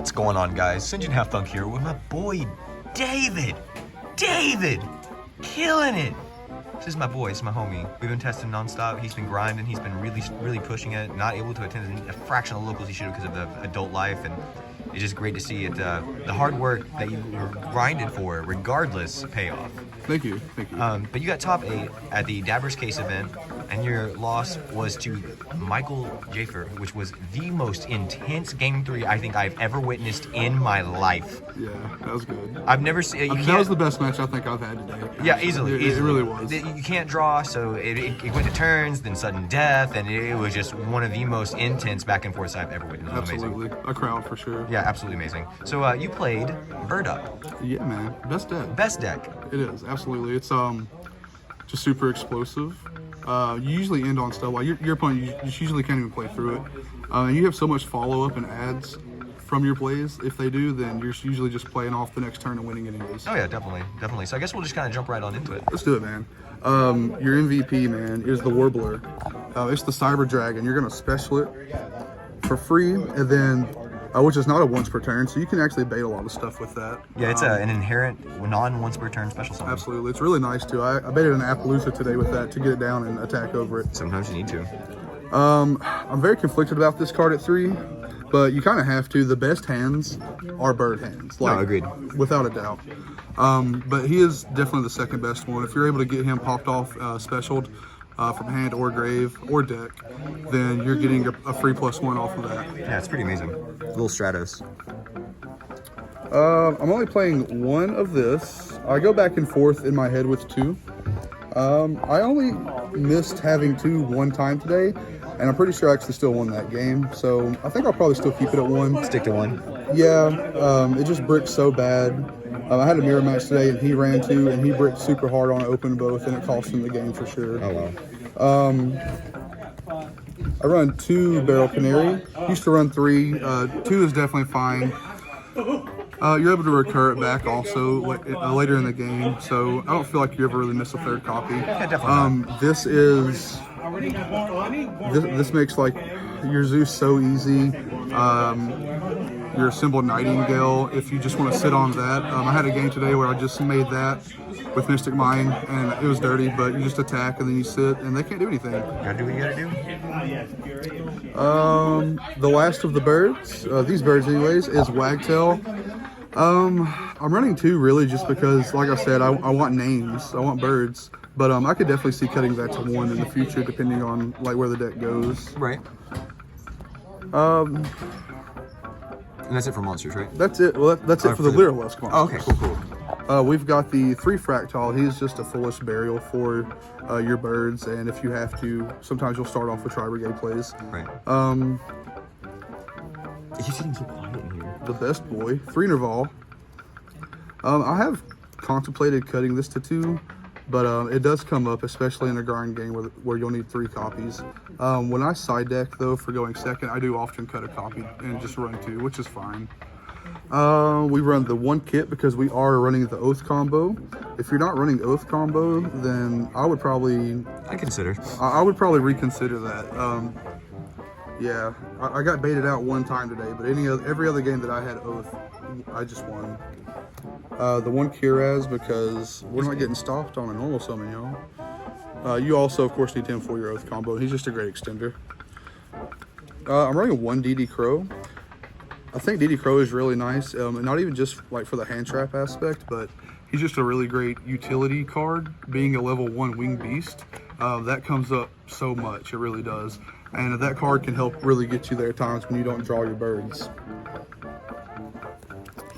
What's going on, guys? Sinjin Half Thunk here with my boy David. David, killing it. This is my boy, this is my homie. We've been testing nonstop. He's been grinding. He's been really pushing it. Not able to attend a fraction of the locals he should have because of the adult life, and it's just great to see it. The hard work that you were grinded for, regardless, pay off. Thank you. But you got top 8 at the Dabbers Case event, and your loss was to Michael Jafer, which was the most intense Game 3 I think I've ever witnessed in my life. Yeah, that was good. I've never seen. That was the best match I think I've had today. Yeah, easily. It really was. You can't draw, so it went to turns, then sudden death, and it was just one of the most intense back and forths I've ever witnessed. It was Absolutely. amazing. A crowd for sure. Yeah, absolutely amazing. So you played Bird Up. Yeah, man. Best deck. Best deck. It is, absolutely. It's just super explosive. You usually end on stuff like your opponent, you just usually can't even play through it. And you have so much follow-up and adds from your plays. If they do, then you're usually just playing off the next turn and winning anyways. Oh yeah, definitely. So I guess we'll just kind of jump right on into it. Let's do it, man. Your MVP, man, is the Warbler. It's the Cyber Dragon. You're going to special it for free, and then which is not a once per turn, so you can actually bait a lot of stuff with that. Yeah, it's an inherent non-once per turn special summon. Absolutely, it's really nice too. I baited an Appaloosa today with that to get it down and attack over it. Sometimes you need to. I'm very conflicted about this card at 3, but you kind of have to. The best hands are bird hands. No, agreed. Without a doubt. But he is definitely the second best one. If you're able to get him popped off, specialed from hand or grave or deck, then you're getting a free +1 off of that. Yeah, it's pretty amazing. Little Stratos. I'm only playing 1 of this. I go back and forth in my head with 2. I only missed having 2 one time today, and I'm pretty sure I actually still won that game. So I think I'll probably still keep it at 1. Stick to 1. Yeah, it just bricked so bad. I had a mirror match today, and he ran 2, and he bricked super hard on open both, and it cost him the game for sure. Oh wow. I run 2 Barrel Canary. Used to run 3. 2 is definitely fine. You're able to recur it back also later in the game, so I don't feel like you ever really miss a third copy. Yeah, definitely. This makes like your Zeus so easy. Your Symbol Nightingale, if you just want to sit on that. I had a game today where I just made that with Mystic Mind, and it was dirty, but you just attack and then you sit, and they can't do anything. Gotta do what you gotta do. The last of the birds, these birds anyways, is Wagtail. I'm running 2 really just because, like I said, I want names, I want birds, but I could definitely see cutting that to 1 in the future depending on like where the deck goes. Right. And that's it for monsters, right? That's it. Well, that's it for the Lyrilisk monster. Oh, okay, cool. We've got the 3 Fractal. He's just a foolish burial for your birds, and if you have to, sometimes you'll start off with Tri-Brigade plays. Right. You're sitting so quiet in here. The best boy, 3 Nerval. I have contemplated cutting this to 2, but it does come up, especially in a grind game where you'll need 3 copies. When I side deck, though, for going second, I do often cut a copy and just run 2, which is fine. We run the 1 kit because we are running the Oath combo. If you're not running Oath combo, then I would probably... I would probably reconsider that. Yeah, I got baited out 1 time today, but every other game that I had Oath, I just won. The 1 Kiraz because we're not getting stopped on a normal summon, y'all. You also, of course, need him for your Oath combo. He's just a great extender. I'm running a 1 DD Crow. I think DD Crow is really nice, and not even just like for the hand trap aspect, but he's just a really great utility card. Being a level 1 winged beast, that comes up so much, it really does. And that card can help really get you there at times when you don't draw your birds.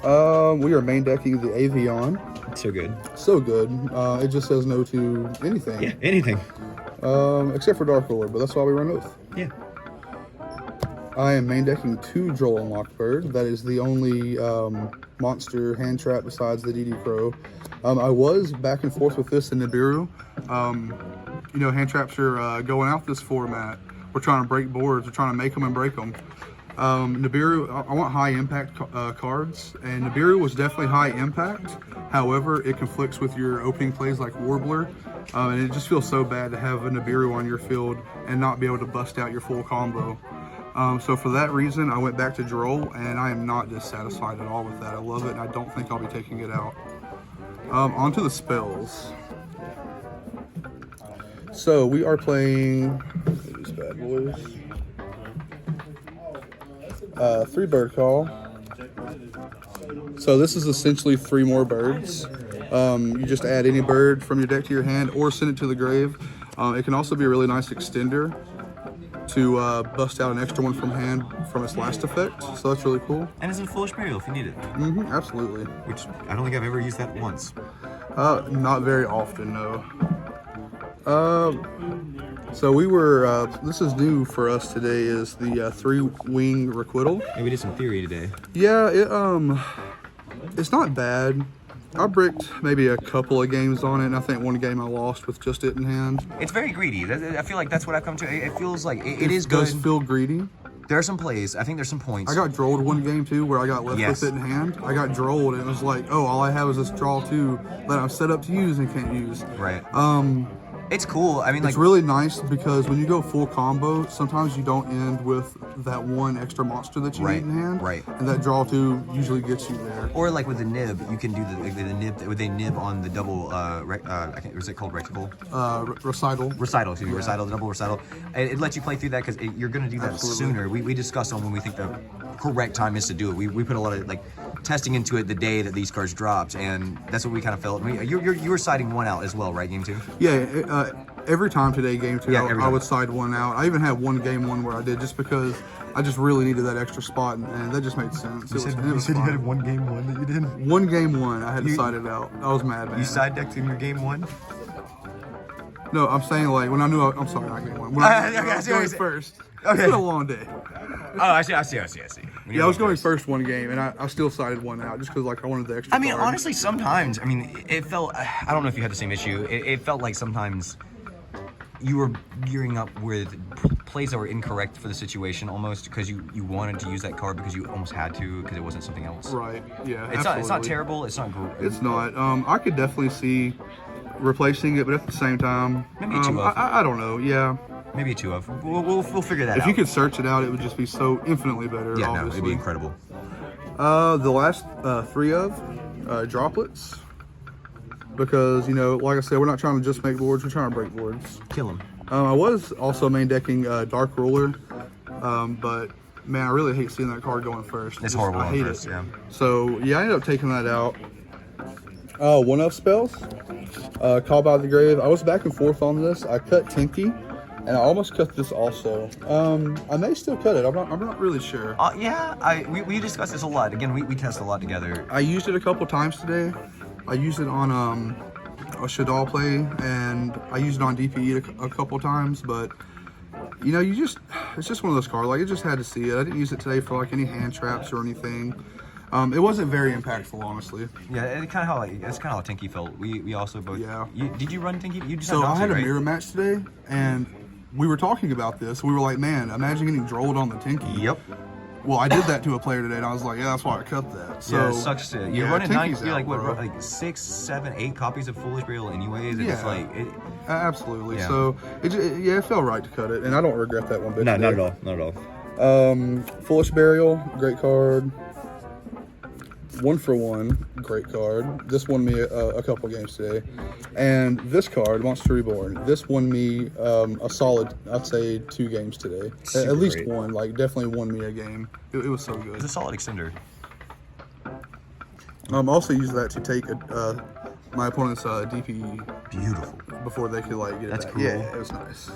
We are main decking the Avion. So good. So good. It just says no to anything. Yeah, anything. Except for Dark Lord, but that's why we run Oath. Yeah. I am main decking 2 Droll and Lockbird. That is the only monster hand trap besides the DD Crow. I was back and forth with this in Nibiru. You know, hand traps are going out this format. We're trying to break boards. We're trying to make them and break them. Nibiru, I want high impact cards, and Nibiru was definitely high impact. However, it conflicts with your opening plays like Warbler, and it just feels so bad to have a Nibiru on your field and not be able to bust out your full combo. So for that reason, I went back to Droll, and I am not dissatisfied at all with that. I love it, and I don't think I'll be taking it out. Onto the spells. So we are playing these bad boys. 3 bird call. So this is essentially 3 more birds. You just add any bird from your deck to your hand or send it to the grave. It can also be a really nice extender to bust out an extra one from hand from its last effect. So that's really cool. And it's a Foolish Burial if you need it. Absolutely. Which I don't think I've ever used that once. Not very often, no. So we were, this is new for us today, is the 3-wing requital. And we did some theory today. Yeah, it's not bad. I bricked maybe a couple of games on it, and I think one game I lost with just it in hand. It's very greedy. I feel like that's what I've come to. It feels like it is good. It does feel greedy. There are some plays. I think there's some points. I got drolled one game too, where I got left with it in hand. I got drolled, and it was like, oh, all I have is this draw 2 that I'm set up to use and can't use. Right. It's cool. I mean, it's really nice because when you go full combo, sometimes you don't end with that one extra monster that you need in hand. Right. And that draw 2 usually gets you there. Or like with the nib, you can do the nib with a nib on the double. Was it called recital? Recital. Recital. Excuse me. Recital. The double recital. It lets you play through that because you're going to do that sooner. We discussed on when we think the correct time is to do it. We put a lot of testing into it the day that these cards dropped, and that's what we kind of felt. You were siding one out as well, right? Game 2. Yeah. Every time today, game 2, I would side one out. I even had one game 1 where I did just because I just really needed that extra spot, and that just made sense. You said you had one game 1 that you did? One game 1, I had to side it out. I was mad, man. You side decked in your game 1? No, I'm saying like when I knew I'm sorry, not game 1. When I was going first. Okay. It's been a long day. Oh, I see. Yeah, I was going first one game, and I still sided one out just because I wanted the extra. I mean, card. honestly, sometimes it felt. I don't know if you had the same issue. It felt like sometimes you were gearing up with plays that were incorrect for the situation almost because you wanted to use that card because you almost had to because it wasn't something else. Right. Yeah. It's not terrible. It's not. It's not. I could definitely see replacing it, but at the same time, maybe a 2 of. I don't know. Yeah. Maybe a 2 of. We'll figure that out. If you could search it out, it would just be so infinitely better. Yeah, obviously. no, it'd be incredible. The last 3 of droplets. Because, like I said, we're not trying to just make boards, we're trying to break boards. Kill them. I was also main decking Dark Ruler, but man, I really hate seeing that card going first. It's horrible. I hate first, it. Yeah. So yeah, I ended up taking that out. 1 of spells, Call by the Grave. I was back and forth on this. I cut Tinky, and I almost cut this also. I may still cut it. I'm not really sure. Yeah, we discussed this a lot. Again, we test a lot together. I used it a couple times today. I used it on a Shadal play, and I used it on DPE a couple times, but it's just one of those cards. Like, I just had to see it. I didn't use it today for any hand traps or anything. It wasn't very impactful, honestly. Yeah, it's kind of how Tinky felt. We also both. Yeah. Did you run Tinky? You just so I had a right? mirror match today, and we were talking about this. We were like, man, imagine getting drolled on the Tinky. Yep. Well, I did that to a player today, and I was like, yeah, that's why I cut that. So yeah, it sucks to. You're running Tinky's 9. You're like out, what? Like 6, 7, 8 copies of Foolish Burial, anyways. And yeah. It's like absolutely. Yeah. So it felt right to cut it, and I don't regret that one bit. No, today. not at all. Foolish Burial, great card. 1 for 1, great card. This won me a couple games today. And this card, Monster Reborn, this won me a solid, I'd say, 2 games today. At least great. 1, definitely won me a game. It was so good. It's a solid extender. Also used that to take my opponent's DPE. Beautiful. Before they could get That's it back. cool. Yeah, it was nice.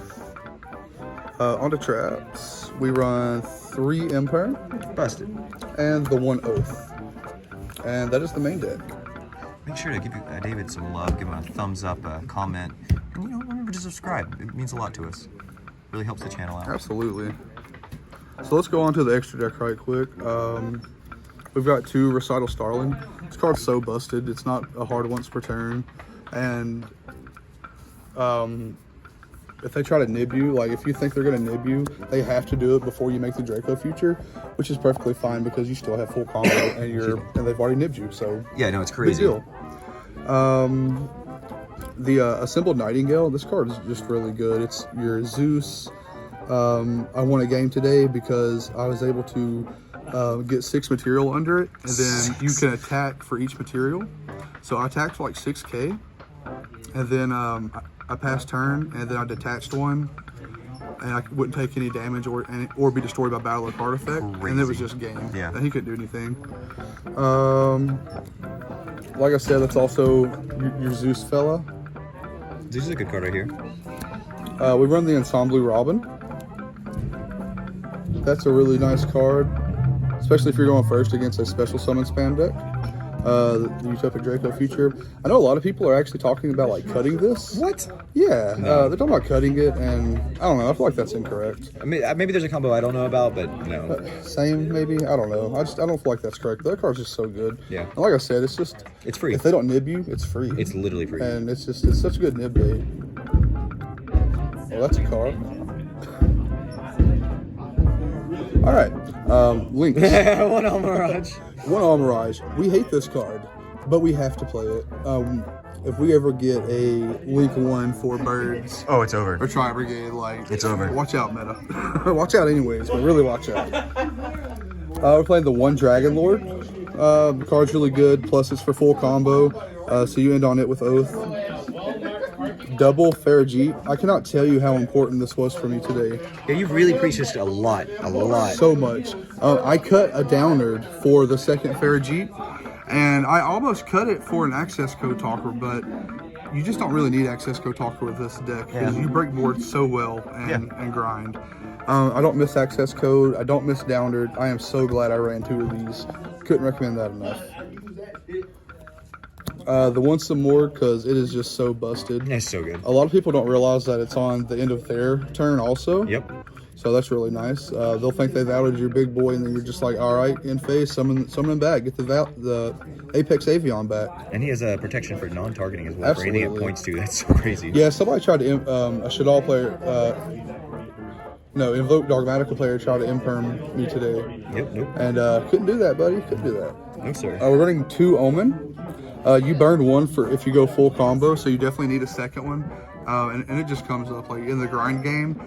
Onto traps, we run 3 Empire. Busted. And the 1 Oath. And that is the main deck. Make sure to give David some love, give him a thumbs up, a comment, and remember to subscribe. It means a lot to us. Really helps the channel out. Absolutely. So let's go on to the extra deck right quick. We've got 2 Recital Starling. This card's so busted. It's not a hard once per turn. And if they try to nib you, if you think they're going to nib you, they have to do it before you make the Draco future, which is perfectly fine because you still have full combo and they've already nibbed you. So yeah, no, it's crazy. Big deal. The Assembled Nightingale, this card is just really good. It's your Zeus, I won a game today because I was able to get 6 material under it, and then you can attack for each material. So I attacked for like 6k, and then I passed turn, and then I detached one, and I wouldn't take any damage or be destroyed by battle or card effect. Crazy. And it was just game. Yeah. And he couldn't do anything. Like I said, that's also your Zeus fella. This is a good card right here. We run the Ensemble Robin. That's a really nice card, especially if you're going first against a special summon spam deck. The Utopic Draco Future. I know a lot of people are actually talking about like cutting this. What? Yeah, No. they're talking about cutting it, and I don't know. I feel like that's incorrect. I mean, maybe there's a combo I don't know about, but no. Same, maybe. I don't know. I don't feel like that's correct. That card's just so good. Yeah. And like I said, it's just It's free. if they don't nib you, it's free. It's literally free. And it's such a good nib bait. Well, that's a card. All right, Lynx. One on Mirage. One on Mirage. We hate this card, but we have to play it. If we ever get a Link 1 for birds Oh, it's over. or Tri Brigade, like It's over. Watch out, meta. Watch out, anyways, but really watch out. We're playing the One Dragon Lord. The card's really good. Plus, it's for full combo, so you end on it with Oath. Double Farajit. I cannot tell you how important this was for me today. Yeah, you've really preached this a lot. So much. I cut a downard for the second Farajit, and I almost cut it for an access code talker, but you just don't really need access code talker with this deck because you break boards so well and grind. I don't miss access code. I don't miss downard. I am so glad I ran 2 of these. Couldn't recommend that enough. The one some more because it is just so busted. It's so good. A lot of people don't realize that it's on the end of their turn also. Yep. So that's really nice. They'll think they've outed your big boy, and then you're just like, all right, in phase, summon him back. Get the Apex Avion back. And he has a protection for non-targeting as well. For anything it Absolutely. points to. That's so crazy. Yeah, somebody tried to, a Shadal player, Invoke Dogmatica player tried to imperm me today. Yep, nope. And couldn't do that, buddy. Couldn't do that. No, sir. We're running 2 Omen. You burned 1 for if you go full combo, so you definitely need a second one. And it just comes up like in the grind game.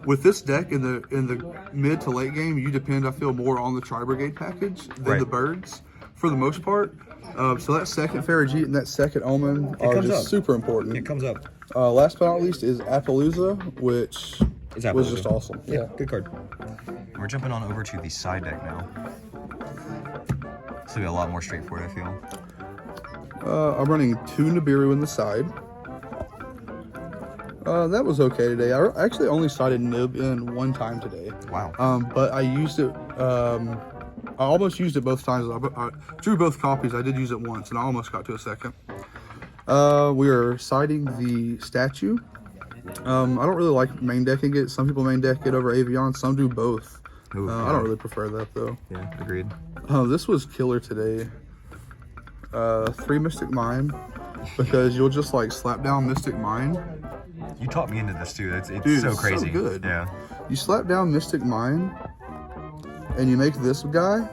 With this deck in the mid to late game, you depend, I feel, more on the Tri Brigade package than the birds for the most part. So that second Farajit and that second Omen are just super important. It comes up. Last but not least is Appaloosa, which was just awesome. Yeah, good card. We're jumping on over to the side deck now. This will be a lot more straightforward, I feel. I'm running 2 Nibiru in the side. That was okay today. I actually only sided Nib in 1 time today. Wow. But I used it, I almost used it both times. I drew both copies. I did use it once, and I almost got to a second. We are siding the statue. I don't really like main decking it. Some people main deck it over Avion. Some do both. Ooh, I don't really prefer that, though. Yeah, agreed. This was killer today. 3 Mystic Mine, because you'll just like slap down Mystic Mine. You taught me into this too. It's Dude, so it's crazy. so good. Yeah. You slap down Mystic Mine, and you make this guy,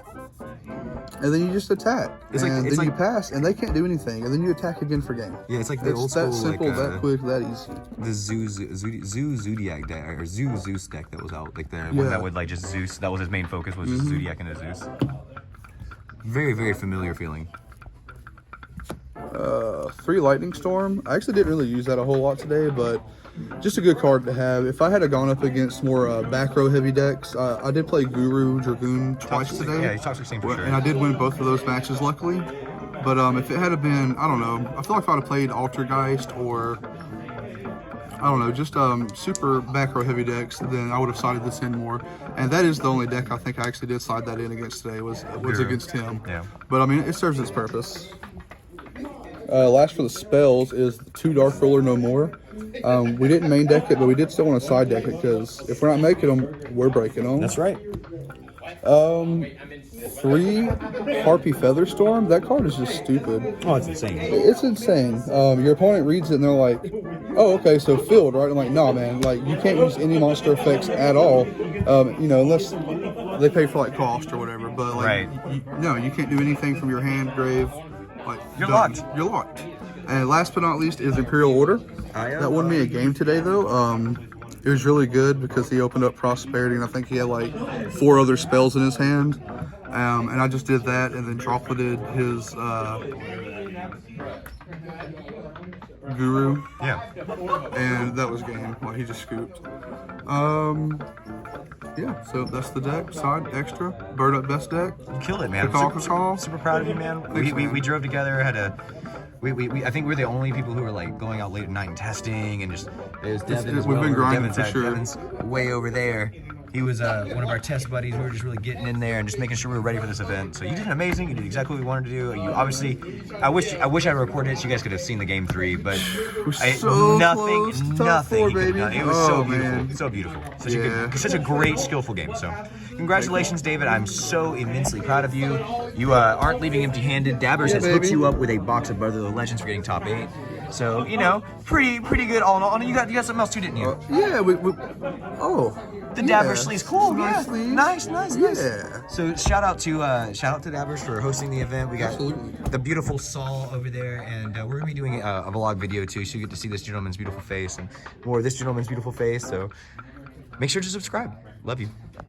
and then you just attack. It's and like- then you pass, and they can't do anything, and then you attack again for game. Yeah, it's like the old It's school, that simple, like, that quick, that easy. the Zoo Zodiac deck or Zeus deck that was out, like the one that would like just Zeus. That was his main focus, was just Zodiac and a Zeus. Very, very familiar feeling. 3 Lightning Storm. I actually didn't really use that a whole lot today, but just a good card to have. If I had gone up against more back row heavy decks, I did play Guru Dragoon twice today. Yeah, he's Toxic Saint for sure. And I did win both of those matches, luckily. But if it had been, I don't know, I feel like if I'd have played Altergeist or, I don't know, just super back row heavy decks, then I would have sided this in more. And that is the only deck I think I actually did side that in against today, was against him. Yeah. But I mean, it serves its purpose. Last for the spells is 2 Dark Roller No More. We didn't main deck it, but we did still want to side deck it, because if we're not making them, we're breaking them. That's right. 3 Harpy Featherstorm. That card is just stupid. Oh, it's insane. It's insane. Your opponent reads it and they're like, oh, okay, so field, right? I'm like, nah, man, like, you can't use any monster effects at all, unless they pay for, like, cost or whatever. But, like, no, you can't do anything from your hand, grave. Like, You're done. locked. You're locked. And last but not least is Imperial Order. That won me a game today, though. It was really good because he opened up prosperity, and I think he had like 4 other spells in his hand. And I just did that, and then dropleted his Guru, Yeah. and that was game. Well, he just scooped. Yeah, so that's the deck. Side extra, bird up best deck. You killed it, man. Super proud of you, man. We drove together, had a. I think we're the only people who were like going out late at night and testing, and just it was Devin as well. We've been grinding Devin's for sure. Devin's way over there. He was one of our test buddies. We were just really getting in there and just making sure we were ready for this event. So you did amazing. You did exactly what we wanted to do. You obviously, I wish I recorded it so you guys could have seen the game 3, but nothing. Baby. It was so beautiful. Man. So beautiful. Such a great, skillful game. So congratulations, David. I'm so immensely proud of you. You aren't leaving empty-handed. Dabbers has hooked you up with a box of Brother of the Legends for getting top 8. So pretty good all in all. And you got something else too, didn't you? Yeah. The Dabbers sleeve's cool. Nice sleeves. Nice. Yeah. So shout out to Dabbers for hosting the event. We got the beautiful Saul over there, and we're gonna be doing a vlog video too, so you get to see this gentleman's beautiful face and more of this gentleman's beautiful face. So make sure to subscribe. Love you.